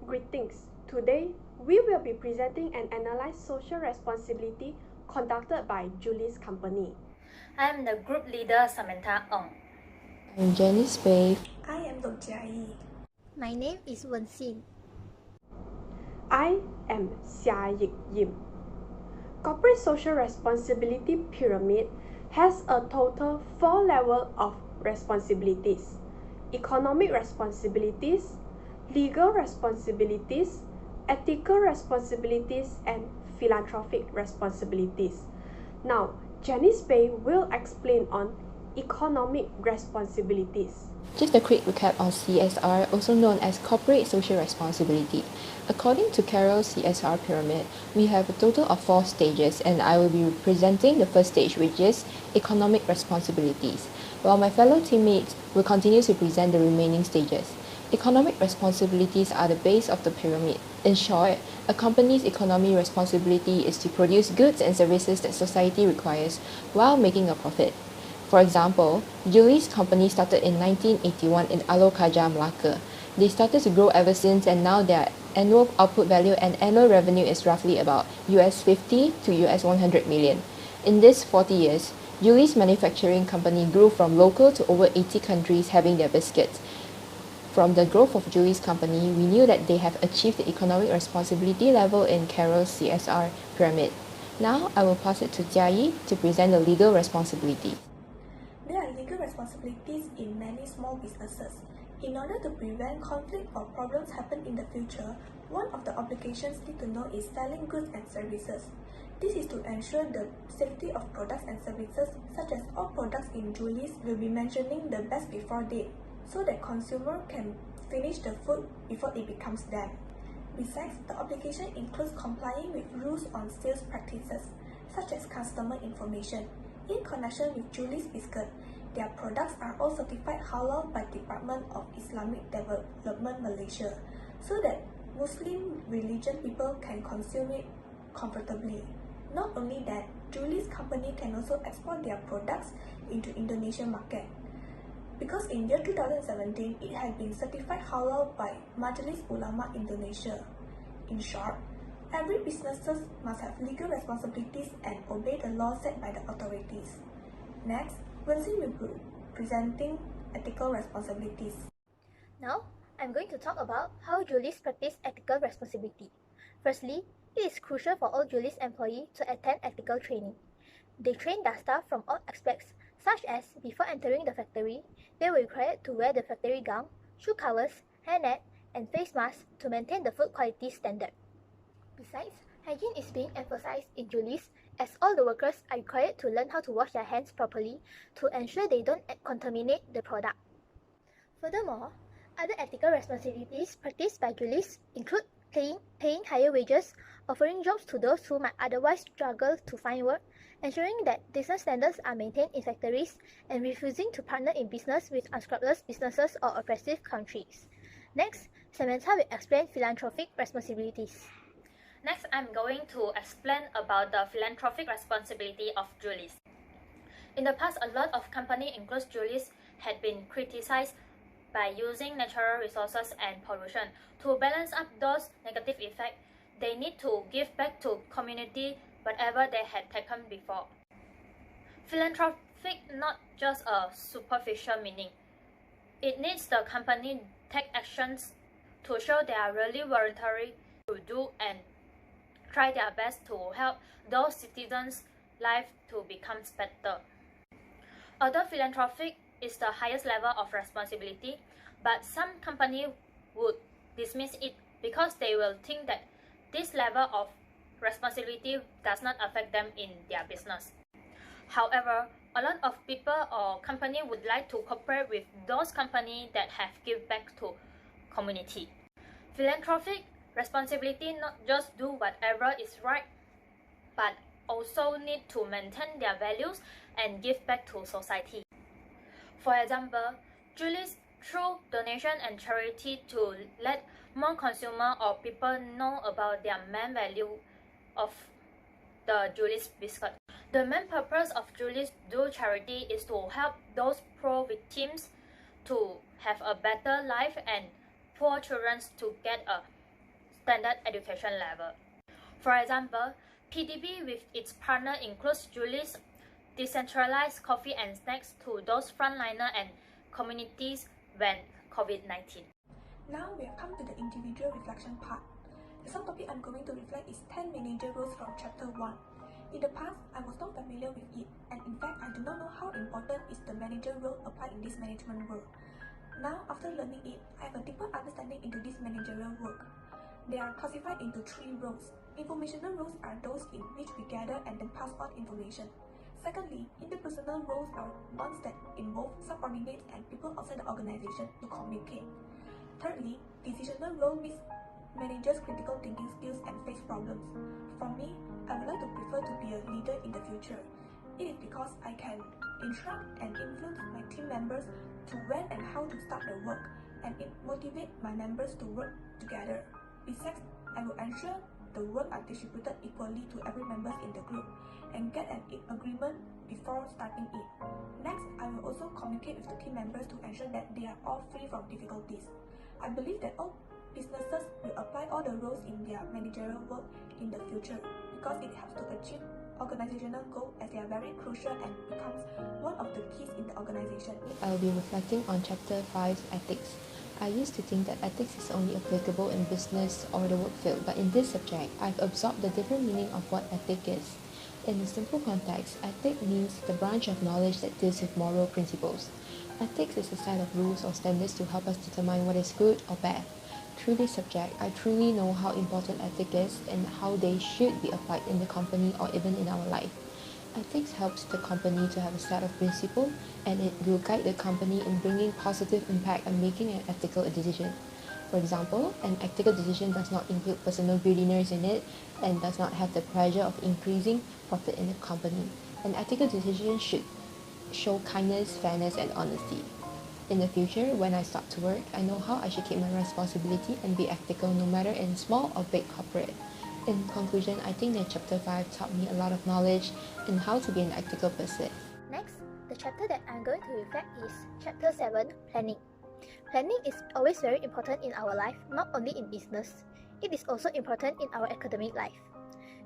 Greetings. Today, we will be presenting and analyze social responsibility conducted by Julie's company. I am the group leader Samantha Ong. I'm Janice Bay. I am Dong Jia. My name is Wen Xin. I am Xia Yik Yim. Corporate social responsibility pyramid has a total 4 levels of responsibilities: economic responsibilities, legal responsibilities, ethical responsibilities, and philanthropic responsibilities. Now, Janice Bay will explain on economic responsibilities. Just a quick recap on CSR, also known as Corporate Social Responsibility. According to Carroll's CSR pyramid, we have a total of 4 stages, and I will be presenting the first stage, which is Economic Responsibilities, while my fellow teammates will continue to present the remaining stages. Economic responsibilities are the base of the pyramid. In short, a company's economic responsibility is to produce goods and services that society requires while making a profit. For example, Julie's company started in 1981 in Alokaja, Melaka. They started to grow ever since, and now their annual output value and annual revenue is roughly about US 50 to US 100 million. In this 40 years, Julie's manufacturing company grew from local to over 80 countries having their biscuits. From the growth of Julie's company, we knew that they have achieved the economic responsibility level in Carroll's CSR pyramid. Now, I will pass it to Jia Yi to present the legal responsibility. There are legal responsibilities in many small businesses. In order to prevent conflict or problems happen in the future, one of the obligations need to know is selling goods and services. This is to ensure the safety of products and services, such as all products in Julie's will be mentioning the best before date, so that consumer can finish the food before it becomes damp. Besides, the obligation includes complying with rules on sales practices, such as customer information. In connection with Julie's biscuit, their products are all certified halal by Department of Islamic Development Malaysia, so that Muslim religion people can consume it comfortably. Not only that, Julie's company can also export their products into Indonesian market, because in year 2017, it had been certified halal by Majelis Ulama Indonesia. In short, every businesses must have legal responsibilities and obey the law set by the authorities. Next, Wenxin will be presenting ethical responsibilities. Now, I'm going to talk about how Julie's practice ethical responsibility. Firstly, it is crucial for all Julie's employees to attend ethical training. They train their staff from all aspects, such as before entering the factory, they were required to wear the factory gown, shoe covers, hairnet, and face masks to maintain the food quality standard. Besides, hygiene is being emphasized in Julie's, as all the workers are required to learn how to wash their hands properly to ensure they don't contaminate the product. Furthermore, other ethical responsibilities practiced by Julie's include paying higher wages, offering jobs to those who might otherwise struggle to find work, ensuring that business standards are maintained in factories, and refusing to partner in business with unscrupulous businesses or oppressive countries. Next, Samantha will explain philanthropic responsibilities. Next, I'm going to explain about the philanthropic responsibility of Julie's. In the past, a lot of companies, including Julie's, had been criticized by using natural resources and pollution. To balance up those negative effects, they need to give back to community whatever they had taken before. Philanthropic not just a superficial meaning. It needs the company take actions to show they are really voluntary to do and try their best to help those citizens' life to become better. Although philanthropic is the highest level of responsibility, but some companies would dismiss it because they will think that this level of responsibility does not affect them in their business. However, a lot of people or companies would like to cooperate with those companies that have given back to community. Philanthropic responsibility not just do whatever is right, but also need to maintain their values and give back to society. For example, Julie's through donation and charity to let more consumers or people know about their main value of the Julie's biscuit. The main purpose of Julie's Do Charity is to help those poor victims to have a better life and poor children to get a standard education level. For example, PDB with its partner includes Julie's decentralized coffee and snacks to those frontliner and communities when COVID-19. Now we have come to the individual reflection part. The subtopic I'm going to reflect is 10 manager roles from chapter 1. In the past, I was not familiar with it, and in fact, I do not know how important is the manager role applied in this management world. Now, after learning it, I have a deeper understanding into this managerial work. They are classified into 3 roles. Informational roles are those in which we gather and then pass on information. Secondly, interpersonal roles are ones that involve subordinates and people outside the organization to communicate. Thirdly, decisional role means managers critical thinking skills and face problems. For me, I would like to prefer to be a leader in the future. It is because I can instruct and influence my team members to when and how to start the work, and it motivates my members to work together. Besides, I will ensure the work are distributed equally to every member in the group and get an agreement before starting it. Next, I will also communicate with the team members to ensure that they are all free from difficulties. I believe that all businesses will apply all the roles in their managerial work in the future because it helps to achieve organizational goals as they are very crucial and becomes one of the keys in the organization. I will be reflecting on Chapter 5's Ethics. I used to think that ethics is only applicable in business or the work field, but in this subject, I've absorbed the different meaning of what ethic is. In a simple context, ethic means the branch of knowledge that deals with moral principles. Ethics is a set of rules or standards to help us determine what is good or bad. Through this subject, I truly know how important ethics is and how they should be applied in the company or even in our life. Ethics helps the company to have a set of principles, and it will guide the company in bringing positive impact and making an ethical decision. For example, an ethical decision does not include personal greediness in it and does not have the pressure of increasing profit in the company. An ethical decision should show kindness, fairness, and honesty. In the future, when I start to work, I know how I should keep my responsibility and be ethical no matter in small or big corporate. In conclusion, I think that Chapter 5 taught me a lot of knowledge in how to be an ethical person. Next, the chapter that I'm going to reflect is Chapter 7, Planning. Planning is always very important in our life, not only in business. It is also important in our academic life.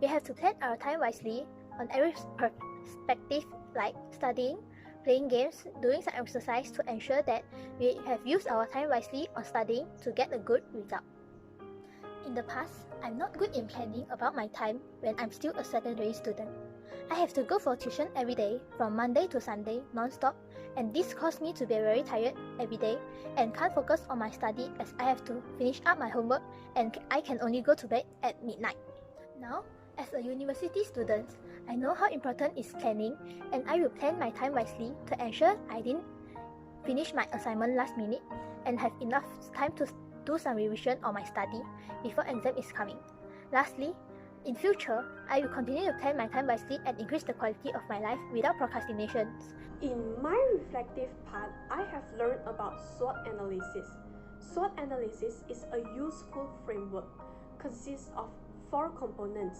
We have to plan our time wisely on every perspective like studying, playing games, doing some exercise to ensure that we have used our time wisely on studying to get a good result. In the past, I'm not good in planning about my time when I'm still a secondary student. I have to go for tuition every day from Monday to Sunday non-stop, and this caused me to be very tired every day and can't focus on my study as I have to finish up my homework and I can only go to bed at midnight. Now, as a university student, I know how important is planning, and I will plan my time wisely to ensure I didn't finish my assignment last minute and have enough time to do some revision on my study before exam is coming. Lastly, in future, I will continue to plan my time wisely and increase the quality of my life without procrastinations. In my reflective part, I have learned about SWOT analysis. SWOT analysis is a useful framework, consists of 4 components,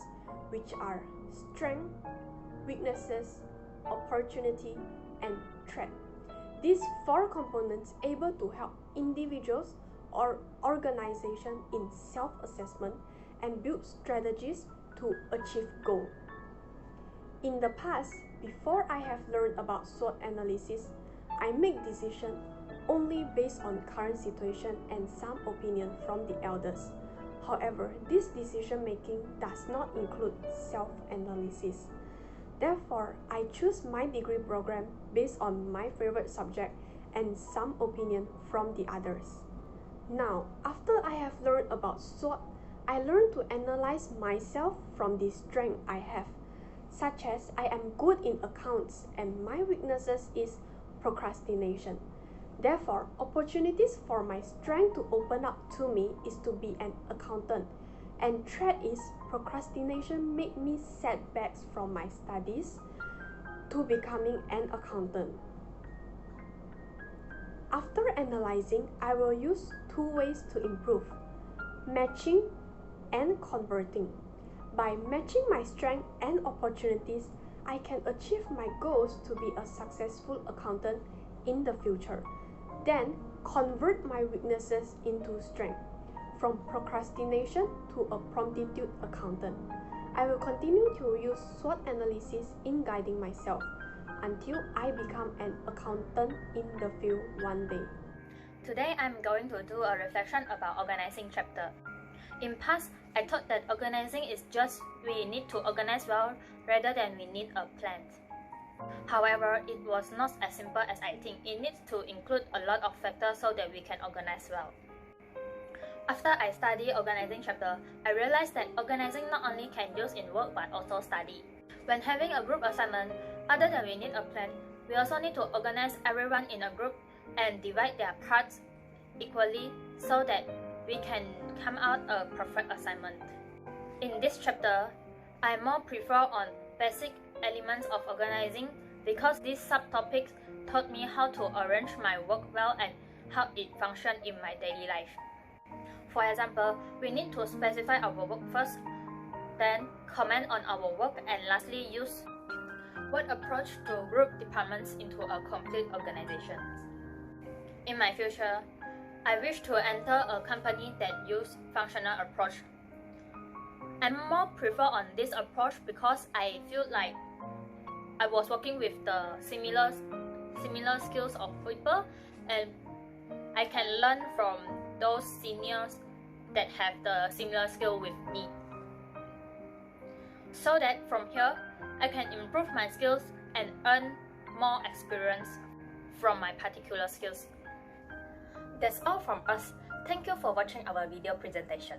which are strength, weaknesses, opportunity, and threat. These 4 components able to help individuals or organization in self-assessment and build strategies to achieve goal. In the past, before I have learned about SWOT analysis, I make decisions only based on current situation and some opinion from the elders. However, this decision making does not include self-analysis. Therefore, I choose my degree program based on my favorite subject and some opinion from the others. Now, after I have learned about SWOT, I learned to analyze myself from the strength I have, such as I am good in accounts and my weaknesses is procrastination. Therefore, opportunities for my strength to open up to me is to be an accountant, and threat is procrastination made me setbacks from my studies to becoming an accountant. After analyzing, I will use 2 ways to improve: matching and converting. By matching my strength and opportunities, I can achieve my goals to be a successful accountant in the future. Then, convert my weaknesses into strength. from procrastination to a promptitude accountant. I will continue to use SWOT analysis in guiding myself until I become an accountant in the field one day. Today, I'm going to do a reflection about organizing chapter. In past, I thought that organizing is just we need to organize well rather than we need a plan. However, it was not as simple as I think. It needs to include a lot of factors so that we can organize well. After I study organizing chapter, I realized that organizing not only can use in work but also study. When having a group assignment, other than we need a plan, we also need to organize everyone in a group and divide their parts equally so that we can come out a perfect assignment. In this chapter, I more prefer on basic elements of organizing because these subtopics taught me how to arrange my work well and how it functions in my daily life. For example, we need to specify our work first, then comment on our work, and lastly use what approach to group departments into a complete organization. In my future, I wish to enter a company that uses functional approach. I more prefer on this approach because I feel like I was working with the similar skills of people, and I can learn from those seniors that have the similar skill with me. So that from here, I can improve my skills and earn more experience from my particular skills. That's all from us. Thank you for watching our video presentation.